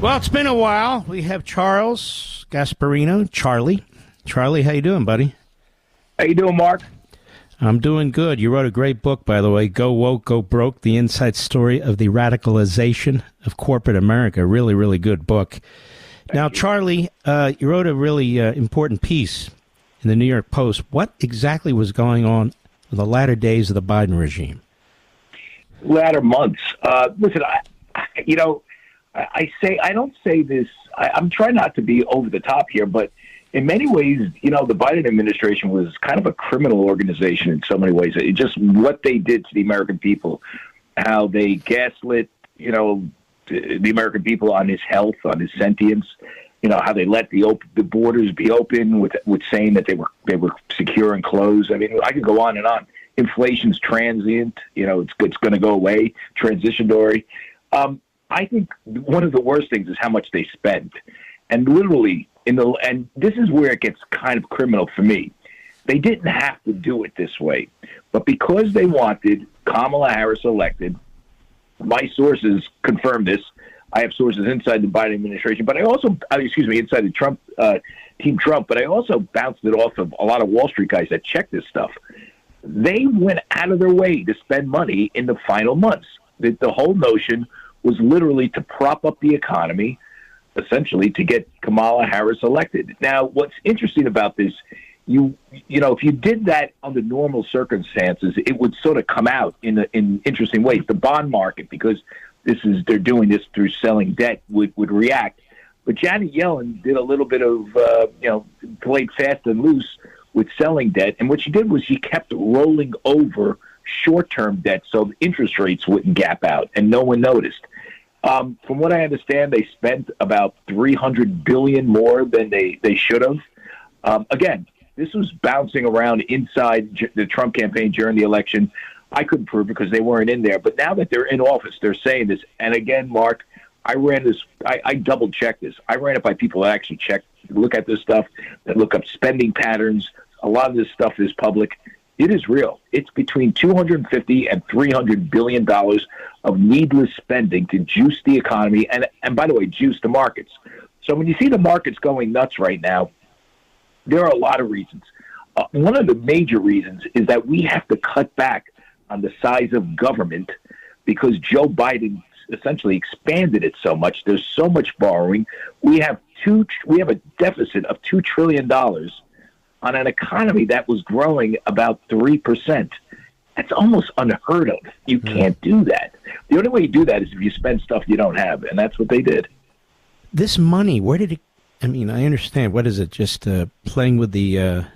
Well, it's been a while. We have Charles Gasparino, Charlie. Charlie, how you doing, buddy? How you doing, Mark? I'm doing good. You wrote a great book, by the way, Go Woke, Go Broke, the inside story of the radicalization of corporate America. Really, really good book. Now, Charlie, you wrote a really important piece in the New York Post. What exactly was going on in the latter days of the Biden regime? Latter months. Listen, I don't say this. I'm trying not to be over the top here, but in many ways, the Biden administration was kind of a criminal organization in so many ways. It just what they did to the American people, how they gaslit, the American people on his health, on his sentience, how they let the borders be open with saying that they were secure and closed. I mean, I could go on and on. Inflation's transient, it's going to go away, transitionary. I think one of the worst things is how much they spent. And literally, and this is where it gets kind of criminal for me. They didn't have to do it this way. But because they wanted Kamala Harris elected, my sources confirm this. I have sources inside the Biden administration, but I also, inside the Trump Team Trump, but I also bounced it off of a lot of Wall Street guys that check this stuff. They went out of their way to spend money in the final months. The whole notion was literally to prop up the economy, essentially to get Kamala Harris elected. Now, what's interesting about this, if you did that under normal circumstances, it would sort of come out in interesting ways. The bond market, because they're doing this through selling debt, would react. But Janet Yellen did a little bit of, played fast and loose with selling debt. And what she did was she kept rolling over short-term debt so the interest rates wouldn't gap out, and no one noticed. From what I understand, they spent about $300 billion more than they should have. Again, this was bouncing around inside the Trump campaign during the election. I couldn't prove it because they weren't in there. But now that they're in office, they're saying this. And again, Mark, I ran this. I double-checked this. I ran it by people that actually look at this stuff, that look up spending patterns. A lot of this stuff is public. It is real. It's between $250 and $300 billion of needless spending to juice the economy and by the way, juice the markets. So when you see the markets going nuts right now, there are a lot of reasons. One of the major reasons is that we have to cut back on the size of government because Joe Biden essentially expanded it so much. There's so much borrowing. We have a deficit of $2 trillion on an economy that was growing about 3%. That's almost unheard of. You can't do that. The only way you do that is if you spend stuff you don't have, and that's what they did. This money, where did it? I mean, I understand. What is it? Just playing with the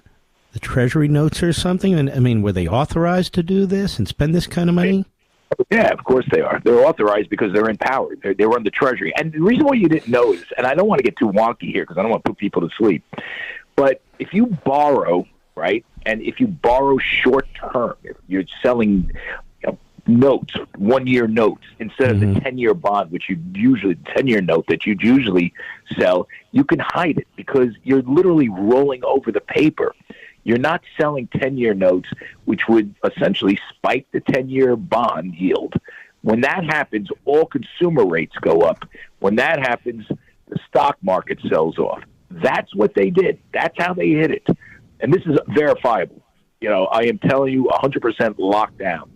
Treasury notes or something? And I mean, were they authorized to do this and spend this kind of money? Yeah, of course they are. They're authorized because they're in power. They run the Treasury. And the reason why you didn't know is, and I don't want to get too wonky here because I don't want to put people to sleep, but if you borrow, right, and if you borrow short term, if you're selling notes, 1 year notes, instead of the 10-year bond, which you usually, 10-year note that you'd usually sell, you can hide it because you're literally rolling over the paper. You're not selling 10-year notes, which would essentially spike the 10-year bond yield. When that happens, all consumer rates go up. When that happens, the stock market sells off. That's what they did. That's how they hit it. And this is verifiable. I am telling you 100% locked down.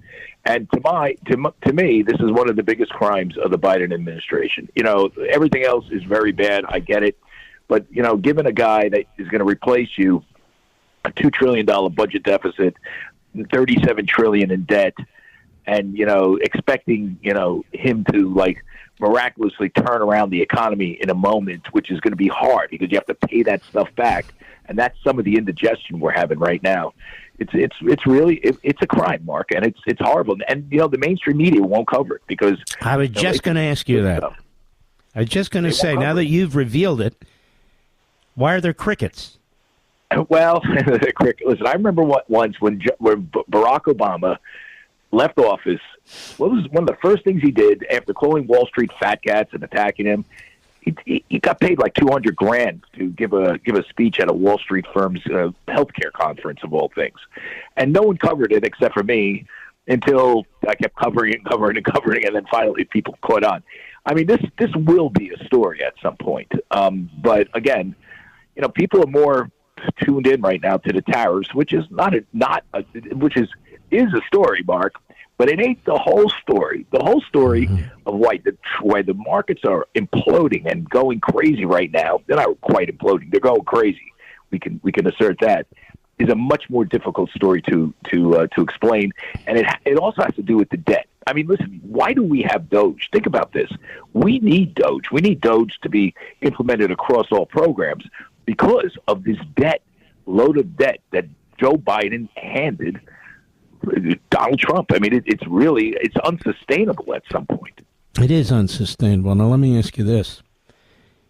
And to me, this is one of the biggest crimes of the Biden administration. Everything else is very bad. I get it. But, given a guy that is going to replace you, a $2 trillion budget deficit, $37 trillion in debt, and, expecting, him to, miraculously turn around the economy in a moment, which is going to be hard because you have to pay that stuff back. And that's some of the indigestion we're having right now. It's really a crime, Mark, and it's horrible. And, the mainstream media won't cover it because... I was just going to ask you that. I was just going to say, now that you've revealed it, why are there crickets? Well, listen, I remember once when Barack Obama left office, what was one of the first things he did after calling Wall Street fat cats and attacking him? He got paid like $200,000 to give a speech at a Wall Street firm's healthcare conference of all things, and no one covered it except for me until I kept covering it, and then finally people caught on. I mean, this will be a story at some point. But again, people are more tuned in right now to the tariffs, which is which is a story, Mark, but it ain't the whole story. The whole story of why the markets are imploding and going crazy right now. They're not quite imploding; they're going crazy. We can assert that is a much more difficult story to explain, and it also has to do with the debt. I mean, listen, why do we have Doge? Think about this. We need Doge. We need Doge to be implemented across all programs because of this load of debt that Joe Biden handed Donald Trump. I mean, it's unsustainable at some point. It is unsustainable. Now, let me ask you this.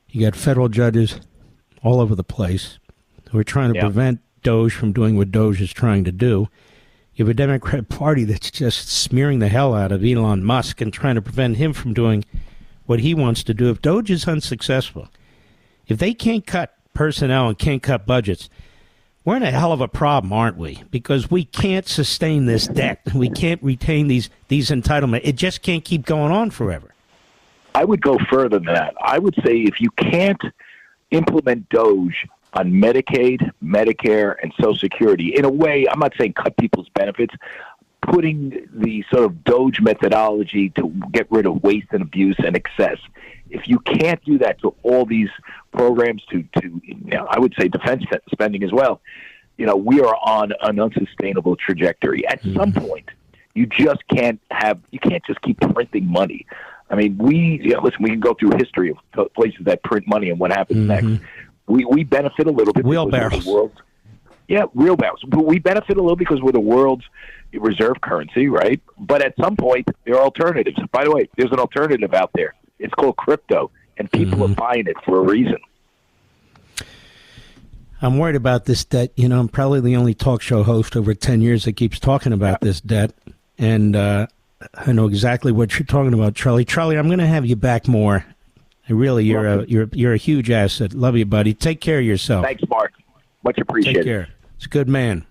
You got federal judges all over the place who are trying to prevent Doge from doing what Doge is trying to do. You have a Democrat Party that's just smearing the hell out of Elon Musk and trying to prevent him from doing what he wants to do. If Doge is unsuccessful, if they can't cut personnel and can't cut budgets, we're in a hell of a problem, aren't we? Because we can't sustain this debt. We can't retain these entitlements. It just can't keep going on forever. I would go further than that. I would say if you can't implement Doge on Medicaid, Medicare, and Social Security, in a way, I'm not saying cut people's benefits, putting the sort of Doge methodology to get rid of waste and abuse and excess. If you can't do that to all these programs, I would say defense spending as well, we are on an unsustainable trajectory. At some point, you can't just keep printing money. I mean, we can go through history of places that print money and what happens next. We benefit a little bit. Wheelbarrows. Wheelbarrows. But we benefit a little because we're the world's reserve currency, right? But at some point, there are alternatives. By the way, there's an alternative out there. It's called crypto, and people are buying it for a reason. I'm worried about this debt. I'm probably the only talk show host over 10 years that keeps talking about this debt, and I know exactly what you're talking about, Charlie. Charlie, I'm going to have you back more. Really, you're a huge asset. Love you, buddy. Take care of yourself. Thanks, Mark. Much appreciated. Take care. It's a good man.